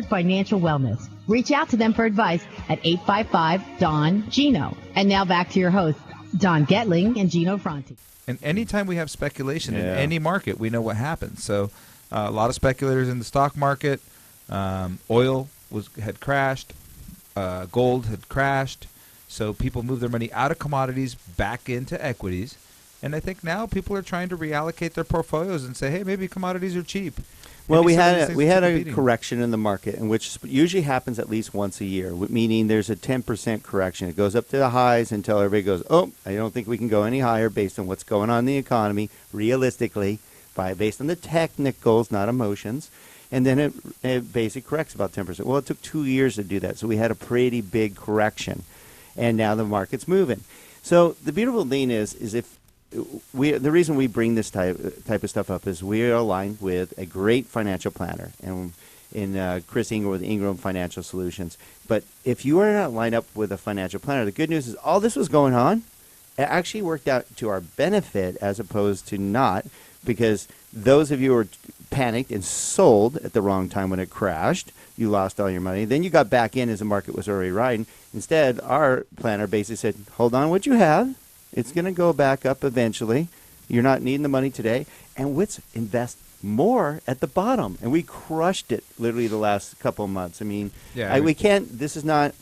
Financial wellness. Reach out to them for advice at 855-DON-GINO. And now back to your hosts, Don Getling and Gino Franti. And anytime we have speculation in any market, we know what happens. So a lot of speculators in the stock market. Oil had crashed. Gold had crashed. So people moved their money out of commodities back into equities. And I think now people are trying to reallocate their portfolios and say, hey, maybe commodities are cheap. Well, we had a correction in the market, in which usually happens at least once a year, meaning there's a 10% correction. It goes up to the highs until everybody goes, oh, I don't think we can go any higher based on what's going on in the economy, realistically, based on the technicals, not emotions. And then it basically corrects about 10%. Well, it took 2 years to do that, so we had a pretty big correction. And now the market's moving. So the beautiful thing is if the reason we bring this type of stuff up is we are aligned with a great financial planner and in Chris Ingram with Ingram Financial Solutions. But if you are not lined up with a financial planner, the good news is all this was going on, it actually worked out to our benefit as opposed to not, because those of you who were panicked and sold at the wrong time when it crashed, you lost all your money. Then you got back in as the market was already riding. Instead, our planner basically said, hold on what you have. It's going to go back up eventually. You're not needing the money today. And let's invest more at the bottom. And we crushed it literally the last couple of months. I mean, we can't, this is not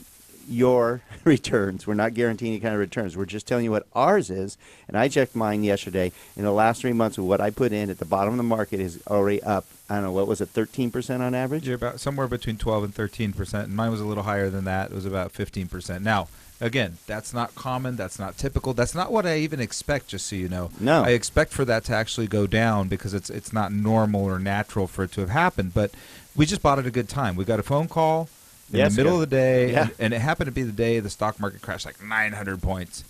your returns. We're not guaranteeing any kind of returns. We're just telling you what ours is. And I checked mine yesterday. In the last 3 months of what I put in at the bottom of the market is already up. I don't know, what was it, 13% on average? You're about somewhere between 12 and 13%. And mine was a little higher than that. It was about 15%. Now, again, that's not common. That's not typical. That's not what I even expect, just so you know. No. I expect for that to actually go down because it's not normal or natural for it to have happened. But we just bought it at a good time. We got a phone call in the middle of the day, and it happened to be the day the stock market crashed like 900 points.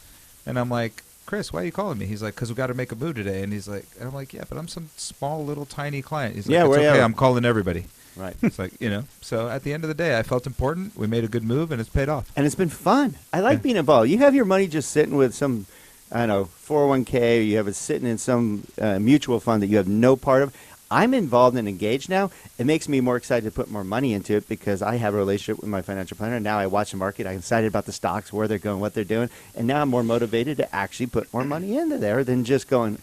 And I'm like, Chris, why are you calling me? He's like, because we got to make a move today. And he's like, and I'm like, yeah, but I'm some small, little, tiny client. He's like, it's okay, I'm calling everybody. Right. It's like, so at the end of the day, I felt important. We made a good move, and it's paid off. And it's been fun. I like being involved. You have your money just sitting with some, 401k, or you have it sitting in some mutual fund that you have no part of. I'm involved and engaged now. It makes me more excited to put more money into it because I have a relationship with my financial planner. Now I watch the market. I'm excited about the stocks, where they're going, what they're doing. And now I'm more motivated to actually put more money into there than just going,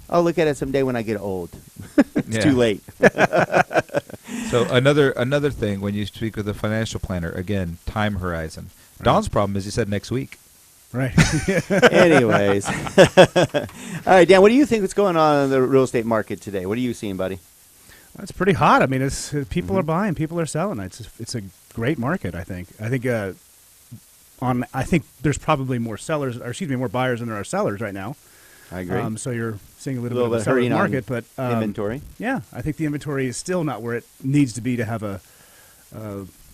I'll look at it someday when I get old. It's too late. So another thing, when you speak with a financial planner, again, time horizon. Right. Don's problem is he said next week. Right. Anyways. All right, Dan, what do you think is going on in the real estate market today? What are you seeing, buddy? It's pretty hot. I mean, it's people are buying, people are selling. It's a great market, I think. I think there's probably more more buyers than there are sellers right now. I agree. So you're seeing a little bit of a seller's market, but inventory. Yeah, I think the inventory is still not where it needs to be to have a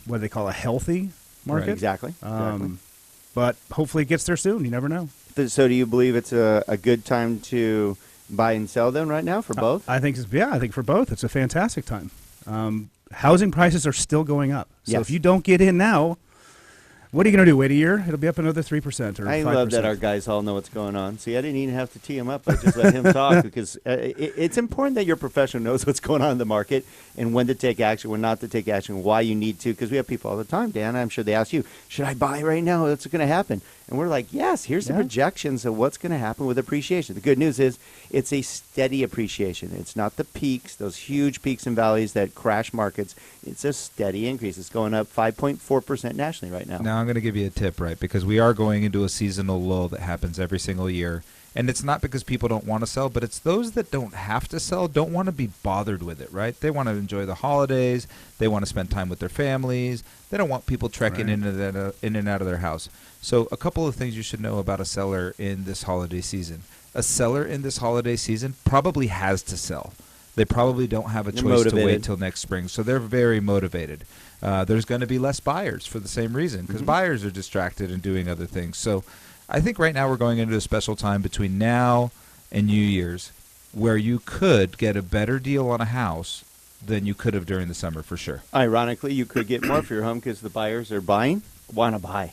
what they call a healthy market. Right, exactly. But hopefully it gets there soon. You never know. So do you believe it's a good time to buy and sell then right now for both? I think for both it's a fantastic time. Housing prices are still going up. So if you don't get in now, what are you going to do? Wait a year? It'll be up another 3% or 5%. I love that our guys all know what's going on. See, I didn't even have to tee him up. I just let him talk because it's important that your professional knows what's going on in the market and when to take action, when not to take action, why you need to. Because we have people all the time, Dan. I'm sure they ask you, should I buy right now? What's going to happen? And we're like, yes, here's the projections of what's going to happen with appreciation. The good news is it's a steady appreciation. It's not the peaks, those huge peaks and valleys that crash markets. It's a steady increase. It's going up 5.4% nationally right now. Now I'm going to give you a tip, right? Because we are going into a seasonal lull that happens every single year. And it's not because people don't want to sell, but it's those that don't have to sell, don't want to be bothered with it, right? They want to enjoy the holidays. They want to spend time with their families. They don't want people trekking in and out of their house. So a couple of things you should know about a seller in this holiday season. A seller in this holiday season probably has to sell. They probably don't have a choice to wait till next spring. So they're very motivated. There's going to be less buyers for the same reason because buyers are distracted and doing other things. So I think right now we're going into a special time between now and New Year's where you could get a better deal on a house than you could have during the summer for sure. Ironically, you could get more for your home because the buyers are want to buy.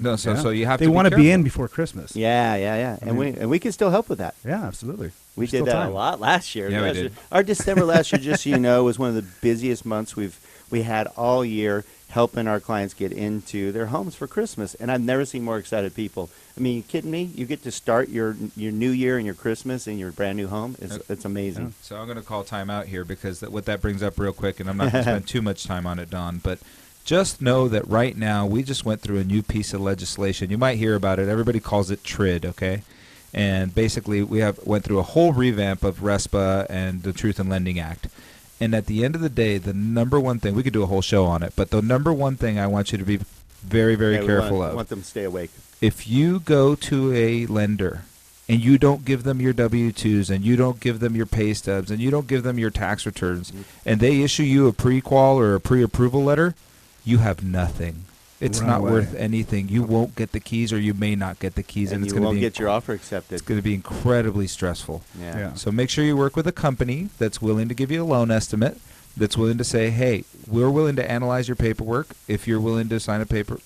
No, so you have they to. They want to be in before Christmas. Yeah. And we can still help with that. Yeah, absolutely. We did that a lot last year. Yeah, we did. Our December last year, just so you know, was one of the busiest months we've we had all year helping our clients get into their homes for Christmas. And I've never seen more excited people. I mean, you kidding me? You get to start your new year and your Christmas in your brand new home. It's amazing. Yeah. So I'm going to call time out here because what that brings up real quick, and I'm not going to spend too much time on it, Don, but just know that right now we just went through a new piece of legislation. You might hear about it. Everybody calls it TRID, okay? And basically we went through a whole revamp of RESPA and the Truth in Lending Act. And at the end of the day, the number one thing, we could do a whole show on it, but the number one thing I want you to be very, very careful of. I want them to stay awake. If you go to a lender and you don't give them your W-2s and you don't give them your pay stubs and you don't give them your tax returns and they issue you a pre-qual or a pre-approval letter, you have nothing. It's not worth anything. You won't get the keys, or you may not get the keys, and you won't get your offer accepted. It's going to be incredibly stressful. Yeah. So make sure you work with a company that's willing to give you a loan estimate, that's willing to say, hey, we're willing to analyze your paperwork if you're willing to sign a paper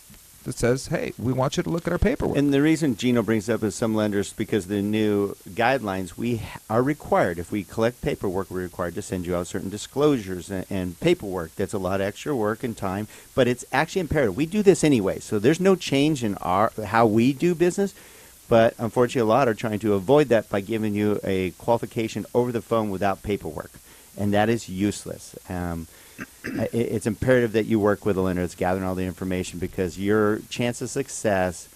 that says, hey, we want you to look at our paperwork. And the reason Gino brings up is some lenders, because the new guidelines, we are required, if we collect paperwork, we're required to send you out certain disclosures and paperwork. That's a lot of extra work and time, but it's actually imperative. We do this anyway, so there's no change in how we do business, but unfortunately a lot are trying to avoid that by giving you a qualification over the phone without paperwork, and that is useless. It's imperative that you work with a lender that's gathering all the information, because your chance of success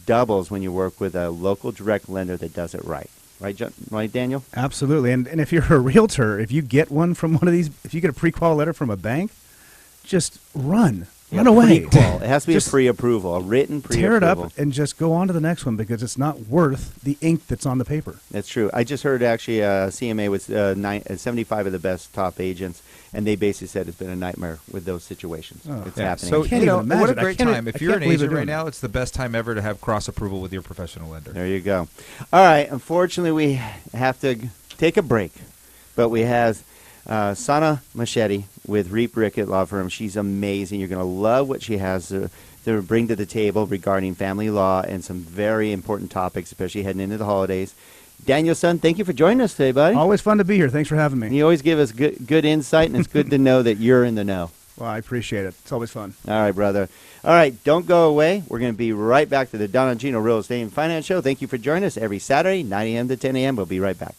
doubles when you work with a local direct lender that does it right. Right, Daniel? Absolutely. And if you're a realtor, if you get one from one of these, if you get a pre-qual letter from a bank, just run. Run away. Pre-qual. It has to be a pre-approval, a written pre-approval. Tear it up and just go on to the next one, because it's not worth the ink that's on the paper. That's true. I just heard actually CMA was 75 of the best top agents, and they basically said it's been a nightmare with those situations. It's happening. So, what a great time. time. If you're an agent right now, it's the best time ever to have cross-approval with your professional lender. There you go. All right. Unfortunately, we have to take a break, but we have Sana Machete with Reap Rickett Law Firm. She's amazing. You're going to love what she has to bring to the table regarding family law and some very important topics, especially heading into the holidays. Daniel, son, thank you for joining us today, buddy. Always fun to be here. Thanks for having me. You always give us good insight, and it's good to know that you're in the know. Well, I appreciate it. It's always fun. All right, brother. All right, don't go away. We're going to be right back to the Don and Gino Real Estate and Finance Show. Thank you for joining us every Saturday, 9 a.m. to 10 a.m. We'll be right back.